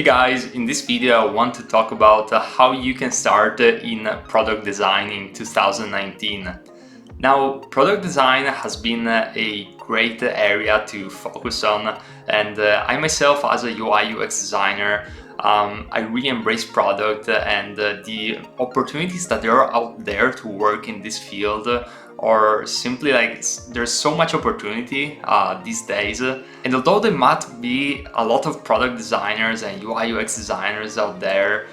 Hey guys, in this video I want to talk about how you can start in product design in 2019. Now, product design has been a great area to focus on, and I myself as a UI UX designer, I really embrace product and the opportunities that there are out there to work in this field or simply like there's so much opportunity these days, and although there might be a lot of product designers and UI UX designers out there,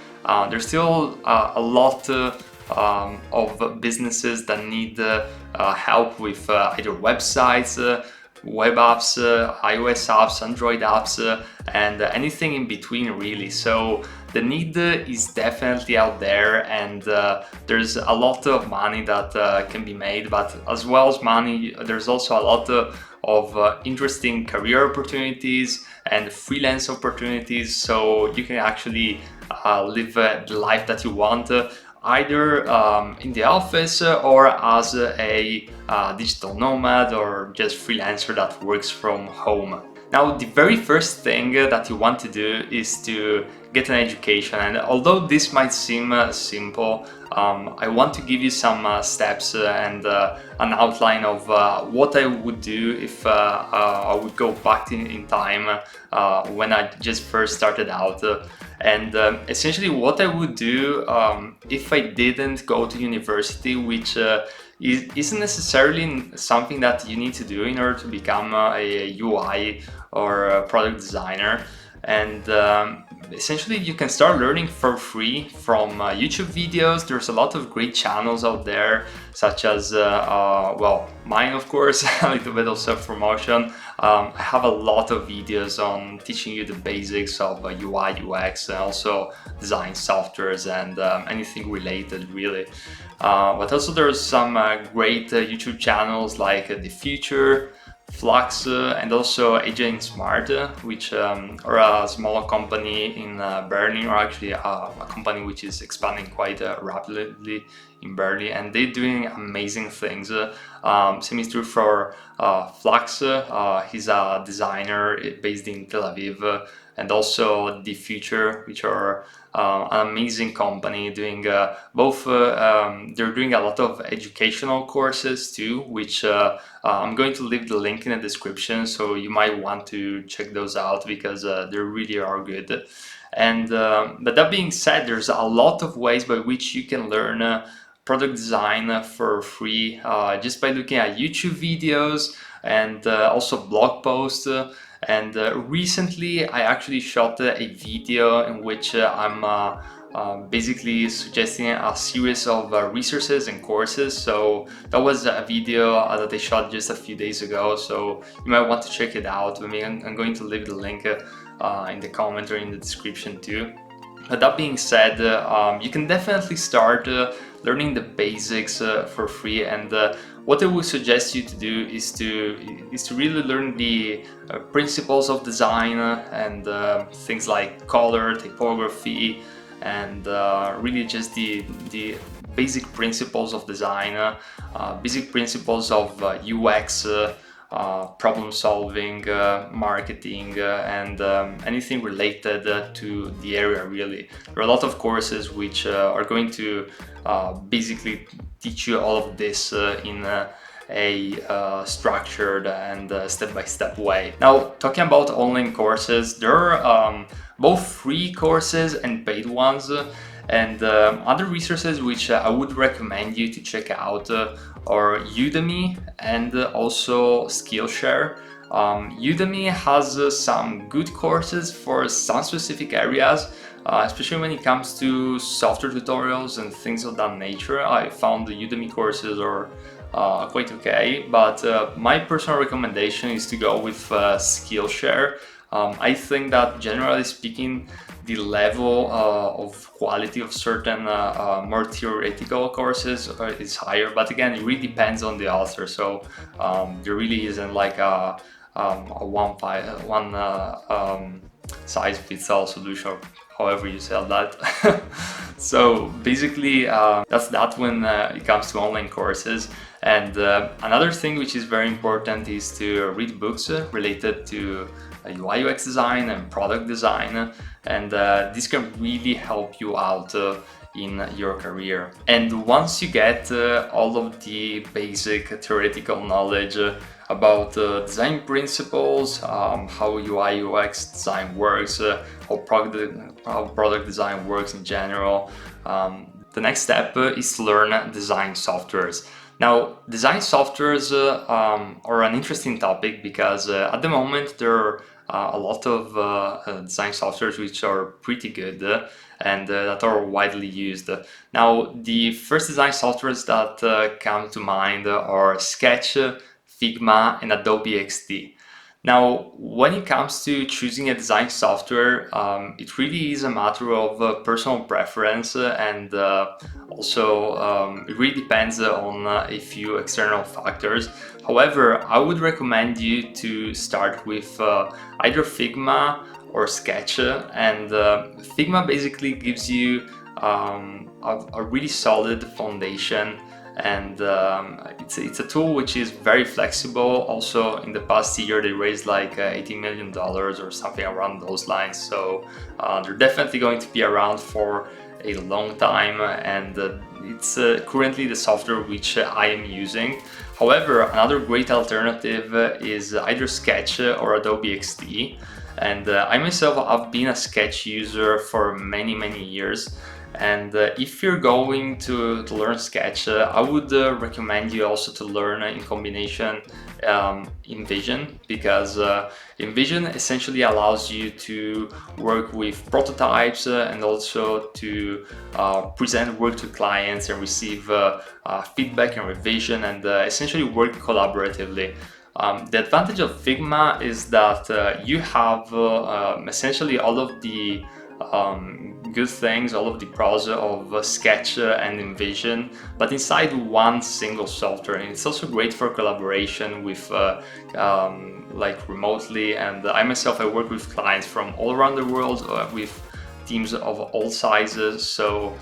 there's still a lot of businesses that need help with either websites, web apps, iOS apps, Android apps, and anything in between really. So the need is definitely out there, and there's a lot of money that can be made, but as well as money, there's also a lot of interesting career opportunities and freelance opportunities, so you can actually live the life that you want, either in the office or as a digital nomad or just freelancer that works from home. Now, the very first thing that you want to do is to get an education, and although this might seem simple, I want to give you some steps and an outline of what I would do if I would go back in time when I just first started out. And essentially what I would do if I didn't go to university, which isn't necessarily something that you need to do in order to become a UI or a product designer. And essentially you can start learning for free from YouTube videos. There's a lot of great channels out there, such as well, mine of course, a little bit of self-promotion. I have a lot of videos on teaching you the basics of UI UX and also design softwares and anything related really. But also there's some great YouTube channels like The Future, Flux, and also Agent Smart, which are a small company in Berlin, or actually a company which is expanding quite rapidly in Berlin, and they're doing amazing things. Same is true for Flux. He's a designer based in Tel Aviv, and also The Future, which are an amazing company doing both. They're doing a lot of educational courses too, which I'm going to leave the link in the description, so you might want to check those out because they really are good. And but that being said, there's a lot of ways by which you can learn product design for free just by looking at YouTube videos and also blog posts. And recently I actually shot a video in which I'm basically suggesting a series of resources and courses. So that was a video that I shot just a few days ago, so you might want to check it out. I mean, I'm going to leave the link in the comment or in the description too. But that being said, you can definitely start learning the basics for free, and what I would suggest you to do is to really learn the principles of design and things like color, typography, and really just the basic principles of design, basic principles of UX, problem solving, marketing, and anything related to the area really. There are a lot of courses which are going to basically teach you all of this in a structured and step-by-step way. Now, talking about online courses, there are both free courses and paid ones, and other resources which I would recommend you to check out are Udemy and also Skillshare. Udemy has some good courses for some specific areas, especially when it comes to software tutorials and things of that nature. I found the Udemy courses are quite okay, but my personal recommendation is to go with Skillshare. I think that generally speaking, the level of quality of certain more theoretical courses is higher, but again, it really depends on the author. So there really isn't like a one size fits all solution, or however you sell that. So basically, that's that when it comes to online courses. And another thing which is very important is to read books related to UI UX design and product design, and this can really help you out in your career. And once you get all of the basic theoretical knowledge about design principles, how UI UX design works, how product design works in general, the next step is to learn design softwares. Now, design softwares are an interesting topic because at the moment there are a lot of design softwares which are pretty good and that are widely used. Now, the first design softwares that come to mind are Sketch, Figma, and Adobe XD. Now, when it comes to choosing a design software, it really is a matter of personal preference and also it really depends on a few external factors. However, I would recommend you to start with either Figma or Sketch, and Figma basically gives you a really solid foundation, and it's a tool which is very flexible. Also, in the past year they raised like $80 million or something around those lines, so they're definitely going to be around for a long time, and it's currently the software which I am using. However, another great alternative is either Sketch or Adobe XD, and I myself have been a Sketch user for many years. And if you're going to learn Sketch, I would recommend you also to learn in combination InVision, because InVision essentially allows you to work with prototypes and also to present work to clients and receive feedback and revision, and essentially work collaboratively. The advantage of Figma is that you have essentially all of the good things, all of the pros of Sketch and InVision, but inside one single software. And it's also great for collaboration with like remotely. And I myself, I work with clients from all around the world with teams of all sizes, so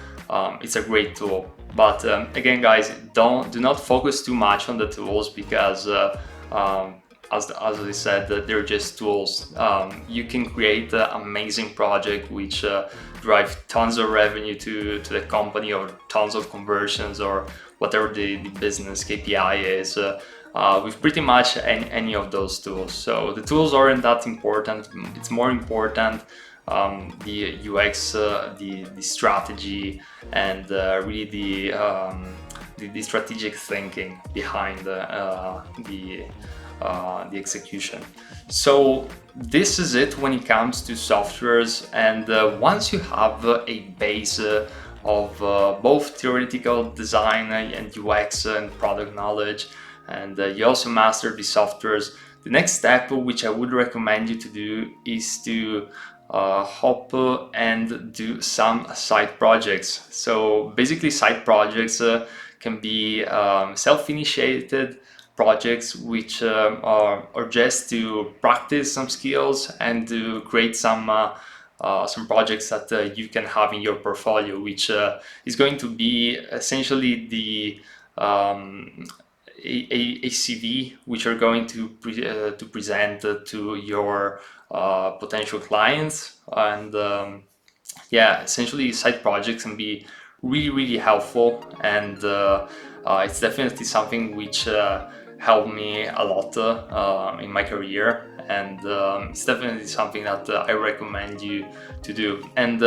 it's a great tool. But again, guys, do not focus too much on the tools, because as I said, they're just tools. You can create an amazing project which drive tons of revenue to the company, or tons of conversions, or whatever the business KPI is, with pretty much any of those tools. So the tools aren't that important. It's more important the UX, the strategy, and really the strategic thinking behind the execution. So this is it when it comes to softwares, and once you have a base of both theoretical design and UX and product knowledge, and you also master the softwares, the next step which I would recommend you to do is to hop and do some side projects. So basically side projects can be self-initiated projects which are just to practice some skills and to create some projects that you can have in your portfolio, which is going to be essentially the a CV which are going to present to your potential clients. And yeah, essentially side projects can be really helpful, and it's definitely something which helped me a lot in my career, and it's definitely something that I recommend you to do. And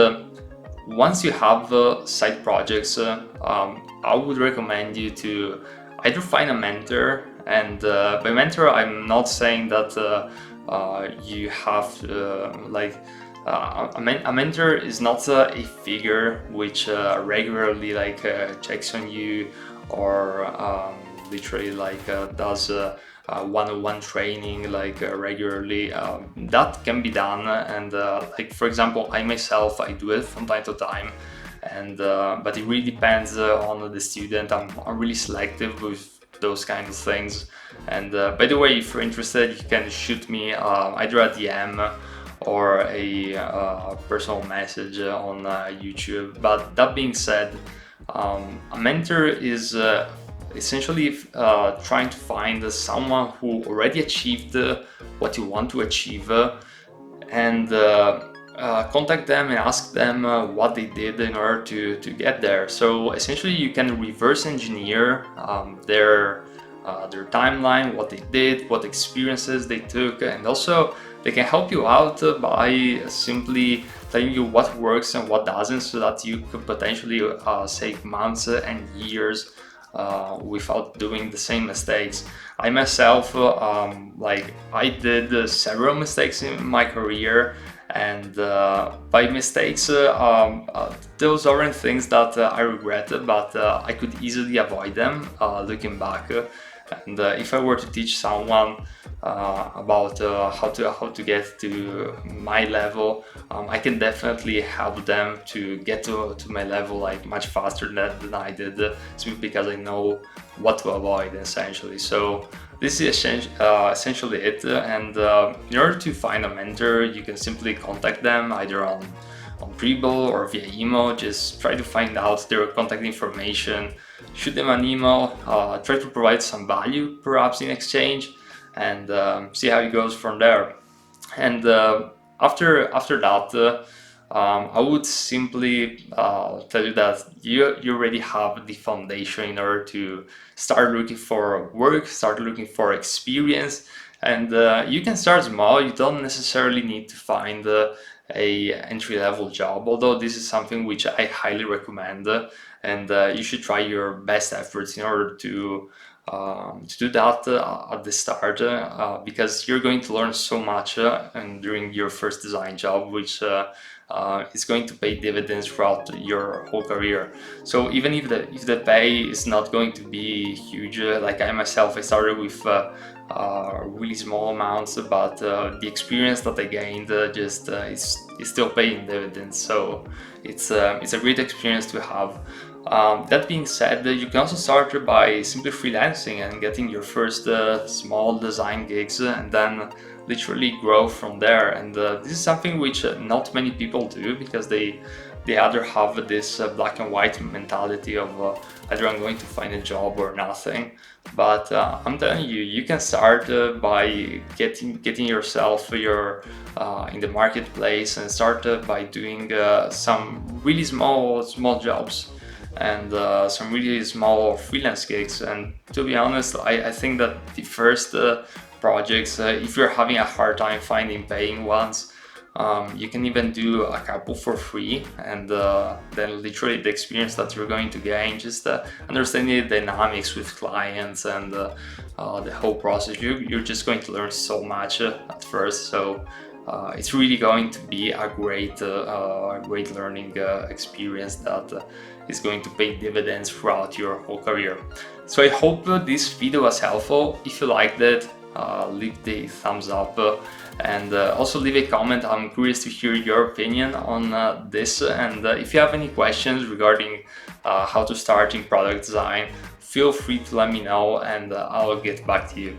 once you have side projects, I would recommend you to either find a mentor, and by mentor I'm not saying that you have a mentor is not a figure which regularly checks on you, or literally does one-on-one training regularly. That can be done, and for example, I myself, I do it from time to time, and but it really depends on the student. I'm really selective with those kinds of things. And by the way, if you're interested, you can shoot me either a DM or a personal message on YouTube. But that being said, a mentor is essentially trying to find someone who already achieved what you want to achieve, and contact them and ask them what they did in order to get there. So essentially you can reverse engineer their timeline, what they did, what experiences they took, and also they can help you out by simply telling you what works and what doesn't, so that you could potentially save months and years without doing the same mistakes. I myself, I did several mistakes in my career, and by mistakes, those aren't things that I regret, but I could easily avoid them looking back. And if I were to teach someone about how to get to my level, I can definitely help them to get to my level like much faster than I did, simply because I know what to avoid essentially. So this is essentially it. And in order to find a mentor, you can simply contact them either on Dribbble or via email. Just try to find out their contact information, shoot them an email, try to provide some value perhaps in exchange, and see how it goes from there. And after that, I would simply tell you that you already have the foundation in order to start looking for work, start looking for experience, and you can start small. You don't necessarily need to find a entry-level job, although this is something which I highly recommend, and you should try your best efforts in order to do that at the start, because you're going to learn so much and during your first design job, which is going to pay dividends throughout your whole career. So even if the pay is not going to be huge, like I myself, I started with really small amounts, but the experience that I gained is still paying dividends. So it's a great experience to have. That being said, you can also start by simply freelancing and getting your first small design gigs, and then literally grow from there. And this is something which not many people do, because they either have this black and white mentality of either I'm going to find a job or nothing. But I'm telling you, you can start by getting yourself in the marketplace, and start by doing some really small jobs and some really small freelance gigs. And to be honest, I think that the first projects, if you're having a hard time finding paying ones, you can even do a couple for free, and then literally the experience that you're going to gain, just understanding the dynamics with clients and the whole process, you're just going to learn so much at first. So it's really going to be a great learning experience that is going to pay dividends throughout your whole career. So I hope this video was helpful. If you liked it, leave the thumbs up, and also leave a comment. I'm curious to hear your opinion on this, and if you have any questions regarding how to start in product design, feel free to let me know, and I'll get back to you.